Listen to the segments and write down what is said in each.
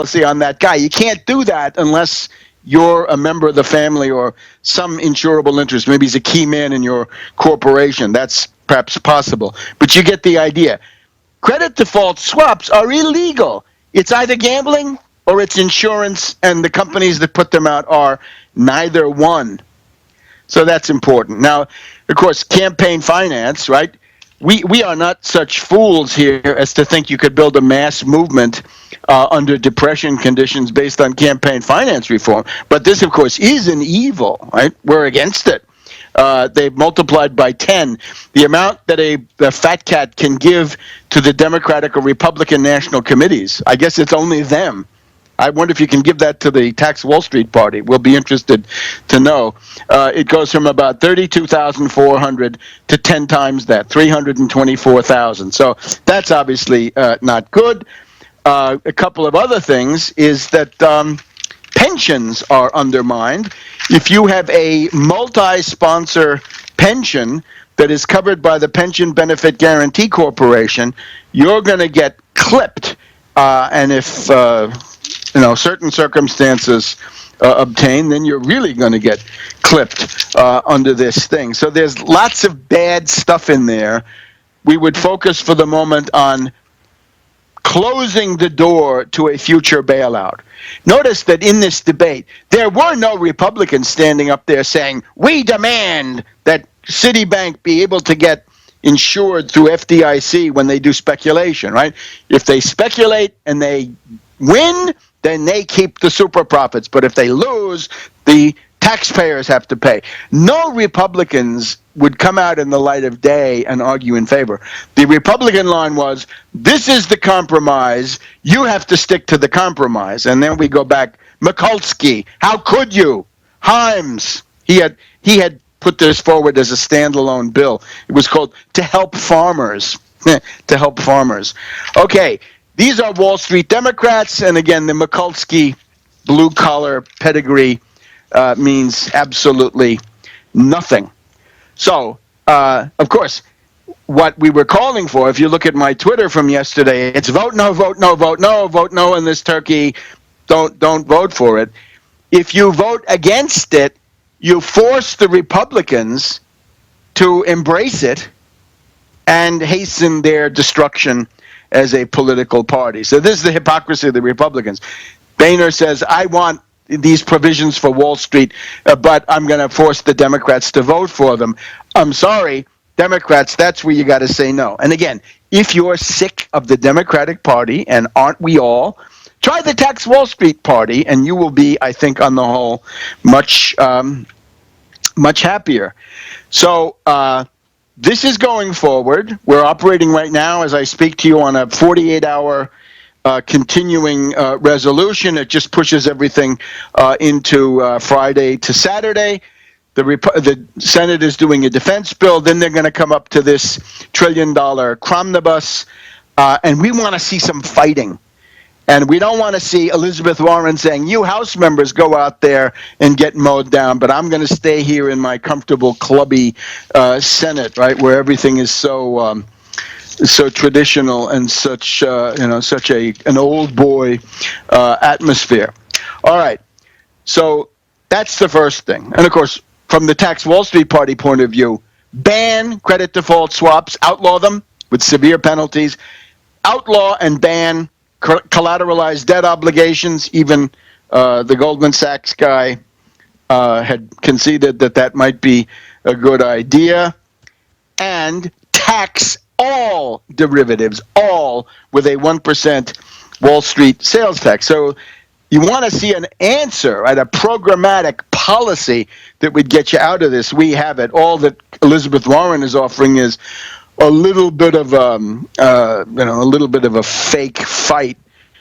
policy on that guy. You can't do that unless you're a member of the family or some insurable interest. Maybe he's a key man in your corporation. That's perhaps possible. But you get the idea. Credit default swaps are illegal. It's either gambling or it's insurance, and the companies that put them out are neither one. So that's important. Now, of course, campaign finance, right? We are not such fools here as to think you could build a mass movement under depression conditions based on campaign finance reform. But this, of course, is an evil, right? We're against it. They've multiplied by 10 the amount that a fat cat can give to the Democratic or Republican national committees. I guess it's only them. I wonder if you can give that to the Tax Wall Street Party. We'll be interested to know. It goes from about 32,400 to 10 times that, 324,000. So that's obviously not good. A couple of other things is that pensions are undermined. If you have a multi-sponsor pension that is covered by the Pension Benefit Guaranty Corporation, you're going to get clipped. And if certain circumstances obtain, then you're really going to get clipped under this thing. So there's lots of bad stuff in there. We would focus for the moment on closing the door to a future bailout. Notice that in this debate, there were no Republicans standing up there saying, we demand that Citibank be able to get insured through FDIC when they do speculation, right? If they speculate and they win, then they keep the super profits. But if they lose, the taxpayers have to pay. No Republicans would come out in the light of day and argue in favor. The Republican line was, this is the compromise. You have to stick to the compromise. And then we go back, Mikulski, how could you? Himes, he had put this forward as a standalone bill. It was called To Help Farmers. To help farmers. Okay, these are Wall Street Democrats, and again, the Mikulski blue-collar pedigree means absolutely nothing. So, of course, what we were calling for, if you look at my Twitter from yesterday, it's vote no, vote no, vote no, vote no in this turkey, don't vote for it. If you vote against it, you force the Republicans to embrace it and hasten their destruction as a political party. So this is the hypocrisy of the Republicans. Boehner says, I want these provisions for Wall Street, but I'm going to force the Democrats to vote for them. I'm sorry, Democrats, that's where you got to say no. And again, if you're sick of the Democratic Party, and aren't we all, try the Tax Wall Street Party, and you will be, I think, on the whole, much happier. So this is going forward. We're operating right now, as I speak to you, on a 48-hour continuing resolution. It just pushes everything into Friday to Saturday. The Senate is doing a defense bill. Then they're going to come up to this $1 trillion cromnibus, and we want to see some fighting. And we don't want to see Elizabeth Warren saying, you House members go out there and get mowed down, but I'm going to stay here in my comfortable, clubby Senate, right, where everything is so traditional and such an old boy atmosphere. All right, so that's the first thing. And of course, from the Tax Wall Street Party point of view, ban credit default swaps, outlaw them with severe penalties, outlaw and ban collateralized debt obligations. Even the Goldman Sachs guy had conceded that might be a good idea. And tax all derivatives, all with a 1% Wall Street sales tax. So you want to see an answer, right? A programmatic policy that would get you out of this. We have it. All that Elizabeth Warren is offering is a little bit of a fake fight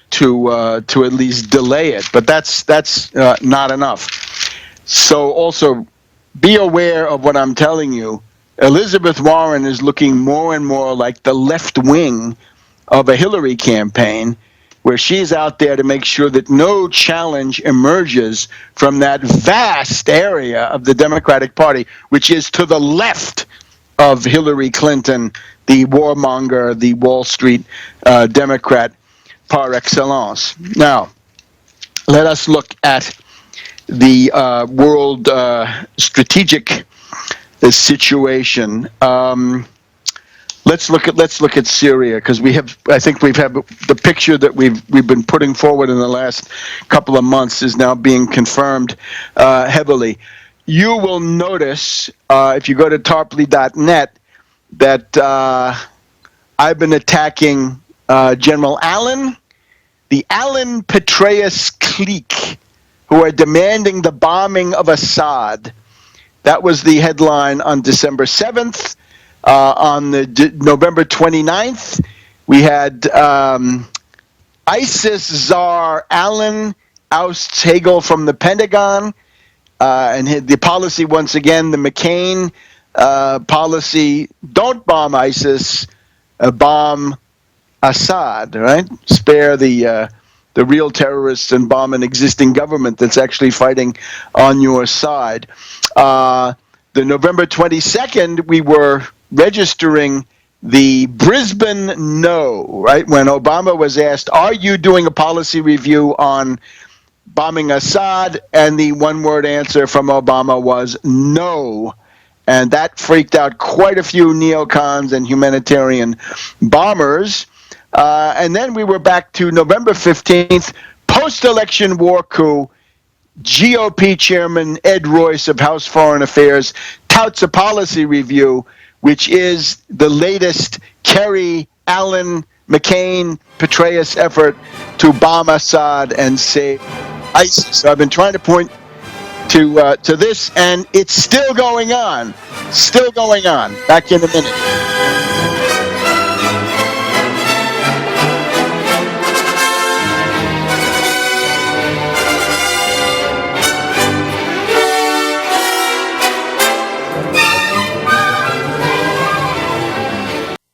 to at least delay it, but that's not enough. So also be aware of what I'm telling you. Elizabeth Warren is looking more and more like the left wing of a Hillary campaign, where she's out there to make sure that no challenge emerges from that vast area of the Democratic Party, which is to the left of Hillary Clinton, the warmonger, the Wall Street Democrat par excellence. Now, let us look at the world strategic situation. Let's look at Syria, because I think we've had the picture that we've been putting forward in the last couple of months is now being confirmed heavily. You will notice if you go to tarpley.net that I've been attacking General Allen, the Allen Petraeus clique, who are demanding the bombing of Assad. That was the headline on December 7th. On the November 29th, we had ISIS czar Allen ousts Hagel from the Pentagon. And the policy, once again, the McCain policy, don't bomb ISIS, bomb Assad, right? Spare the real terrorists and bomb an existing government that's actually fighting on your side. The November 22nd, we were registering the Brisbane no, right? When Obama was asked, are you doing a policy review on bombing Assad? And the one-word answer from Obama was no. And that freaked out quite a few neocons and humanitarian bombers. And then we were back to November 15th, post-election war coup. GOP chairman Ed Royce of House Foreign Affairs touts a policy review, which is the latest Kerry, Allen, McCain, Petraeus effort to bomb Assad and save ISIS. So I've been trying to point to this, and it's still going on. Still going on. Back in a minute.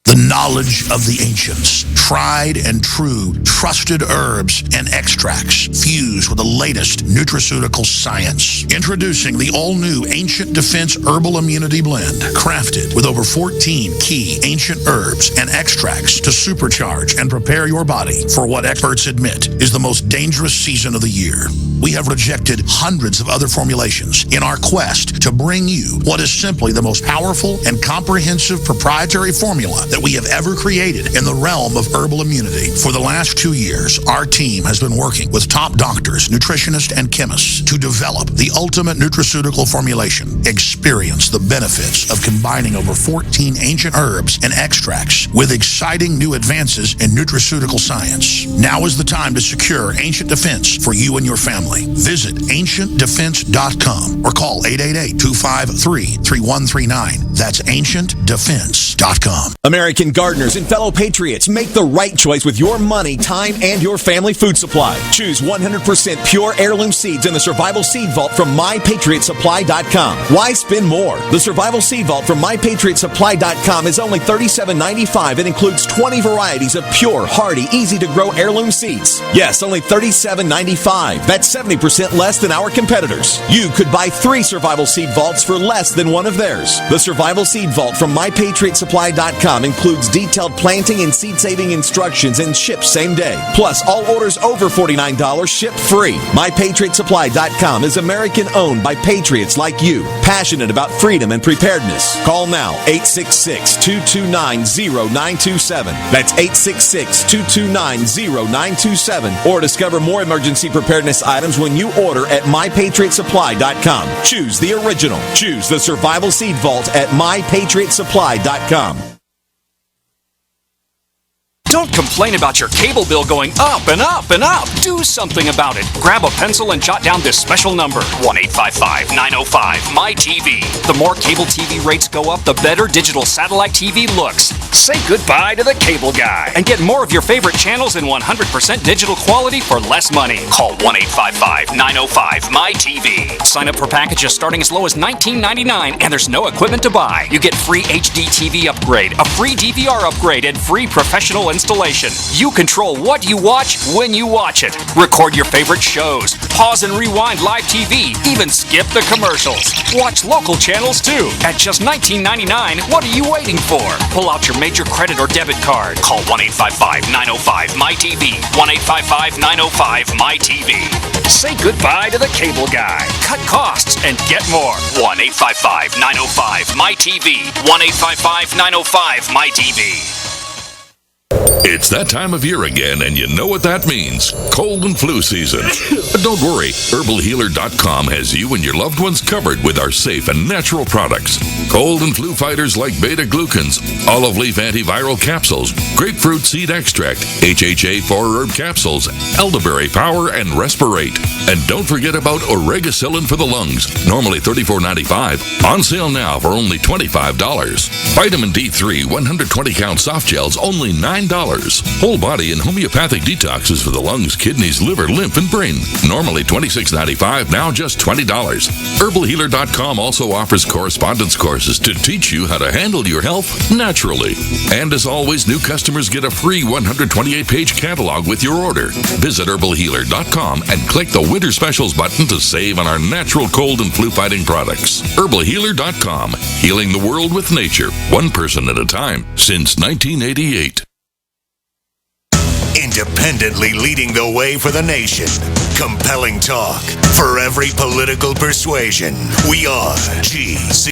The knowledge of the ancients, tried and true, trusted herbs and extracts fused with the latest nutraceutical science. Introducing the all-new Ancient Defense Herbal Immunity Blend, crafted with over 14 key ancient herbs and extracts to supercharge and prepare your body for what experts admit is the most dangerous season of the year. We have rejected hundreds of other formulations in our quest to bring you what is simply the most powerful and comprehensive proprietary formula that we have ever created in the realm of herbal immunity. For the last 2 years, our team has been working with top doctors, nutritionists, and chemists to develop the ultimate nutraceutical formulation. Experience the benefits of combining over 14 ancient herbs and extracts with exciting new advances in nutraceutical science. Now is the time to secure Ancient Defense for you and your family. Visit ancientdefense.com or call 888-253-3139. That's ancientdefense.com. American gardeners and fellow patriots, make the right choice with your money, time, and your family food supply. Choose 100% pure heirloom seeds in the Survival Seed Vault from MyPatriotSupply.com. Why spend more? The Survival Seed Vault from MyPatriotSupply.com is only $37.95 and includes 20 varieties of pure, hardy, easy-to-grow heirloom seeds. Yes, only $37.95. That's 70% less than our competitors. You could buy 3 Survival Seed Vaults for less than one of theirs. The Survival Seed Vault from MyPatriotSupply.com includes detailed planting and seed-saving instructions and ships same day. Plus, all orders over $49 ship free. MyPatriotSupply.com is American-owned by patriots like you, passionate about freedom and preparedness. Call now, 866-229-0927. That's 866-229-0927. Or discover more emergency preparedness items when you order at MyPatriotSupply.com. Choose the original. Choose the Survival Seed Vault at MyPatriotSupply.com. Don't complain about your cable bill going up and up and up. Do something about it. Grab a pencil and jot down this special number, 1-855-905-MY-TV. The more cable TV rates go up, the better digital satellite TV looks. Say goodbye to the cable guy and get more of your favorite channels in 100% digital quality for less money. Call 1-855-905-MY-TV. Sign up for packages starting as low as $19.99, and there's no equipment to buy. You get free HD TV upgrade, a free DVR upgrade, and free professional installation. You control what you watch when you watch it. Record your favorite shows. Pause and rewind live TV. Even skip the commercials. Watch local channels too. At just $19.99, what are you waiting for? Pull out your major credit or debit card. Call 1-855-905-MY-TV. 1-855-905-MY-TV. Say goodbye to the cable guy. Cut costs and get more. 1-855-905-MyTV. 1-855-905-MyTV. It's that time of year again, and you know what that means. Cold and flu season. But don't worry, herbalhealer.com has you and your loved ones covered with our safe and natural products. Cold and flu fighters like beta-glucans, olive leaf antiviral capsules, grapefruit seed extract, HHA 4-herb capsules, elderberry power, and respirate. And don't forget about oregacillin for the lungs, normally $34.95. On sale now for only $25. Vitamin D3 120-count soft gels, only $9. Whole body and homeopathic detoxes for the lungs, kidneys, liver, lymph, and brain. Normally $26.95, now just $20. Herbalhealer.com also offers correspondence courses to teach you how to handle your health naturally. And as always, new customers get a free 128-page catalog with your order. Visit herbalhealer.com and click the Winter Specials button to save on our natural cold and flu fighting products. Herbalhealer.com, healing the world with nature, one person at a time, since 1988. Independently leading the way for the nation. Compelling talk for every political persuasion. We are GC.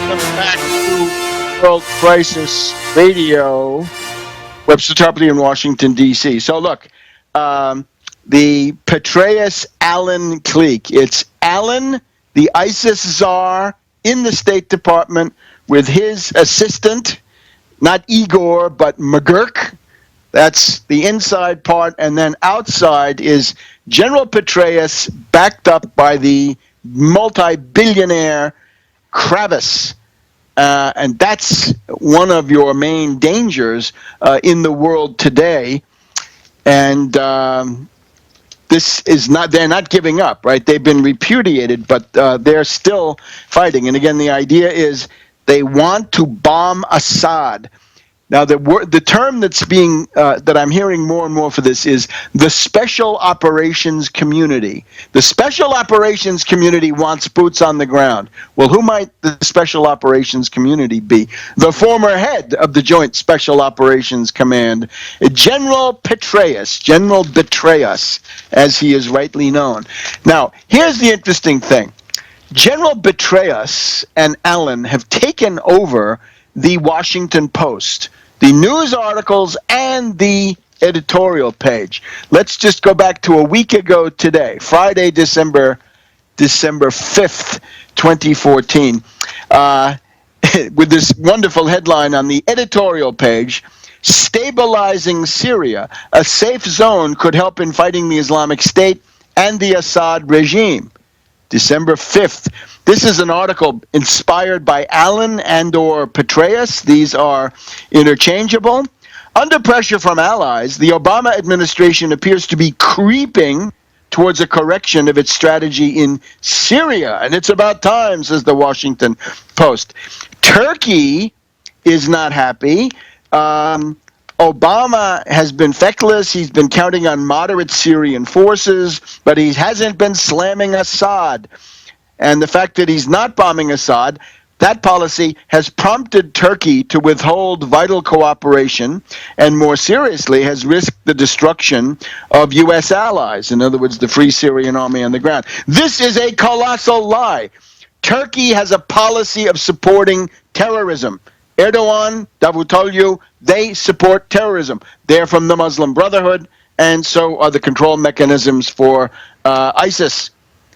Welcome back to World Crisis Radio. Webster, Tarpley in Washington, D.C. So look, the Petraeus-Allen clique. It's Allen, the ISIS czar, in the State Department with his assistant, not Igor, but McGurk. That's the inside part. And then outside is General Petraeus, backed up by the multi-billionaire Kravis. And that's one of your main dangers in the world today. And this is not, they're not giving up, right? They've been repudiated, but they're still fighting. And again, the idea is they want to bomb Assad. Now, the term that's being that I'm hearing more and more for this is the Special Operations Community. The Special Operations Community wants boots on the ground. Well, who might the Special Operations Community be? The former head of the Joint Special Operations Command, General Petraeus, General Betrayus, as he is rightly known. Now, here's the interesting thing. General Betrayus and Allen have taken over the Washington Post, the news articles, and the editorial page. Let's just go back to a week ago today, Friday, December 5th, 2014, with this wonderful headline on the editorial page: "Stabilizing Syria, a safe zone could help in fighting the Islamic State and the Assad regime." December 5th. This is an article inspired by Allen and or Petraeus. These are interchangeable. Under pressure from allies, the Obama administration appears to be creeping towards a correction of its strategy in Syria. And it's about time, says the Washington Post. Turkey is not happy. Obama has been feckless. He's been counting on moderate Syrian forces, but he hasn't been slamming Assad. And the fact that he's not bombing Assad, that policy has prompted Turkey to withhold vital cooperation and, more seriously, has risked the destruction of U.S. allies, in other words, the Free Syrian Army on the ground. This is a colossal lie. Turkey has a policy of supporting terrorism. Erdogan, Davutoglu, they support terrorism. They're from the Muslim Brotherhood, and so are the control mechanisms for ISIS.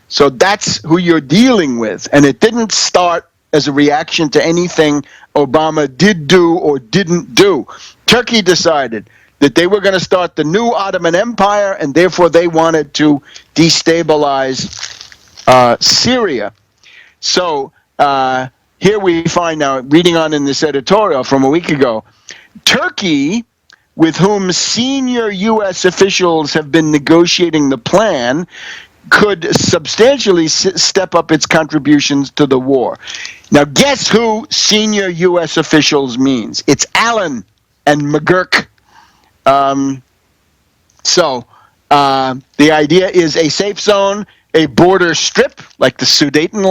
So that's who you're dealing with. And it didn't start as a reaction to anything Obama did do or didn't do. Turkey decided that they were going to start the new Ottoman Empire, and therefore they wanted to destabilize Syria. So here we find now, reading on in this editorial from a week ago, Turkey, with whom senior U.S. officials have been negotiating the plan, could substantially step up its contributions to the war. Now, guess who senior U.S. officials means? It's Allen and McGurk. So the idea is a safe zone, a border strip like the Sudetenland.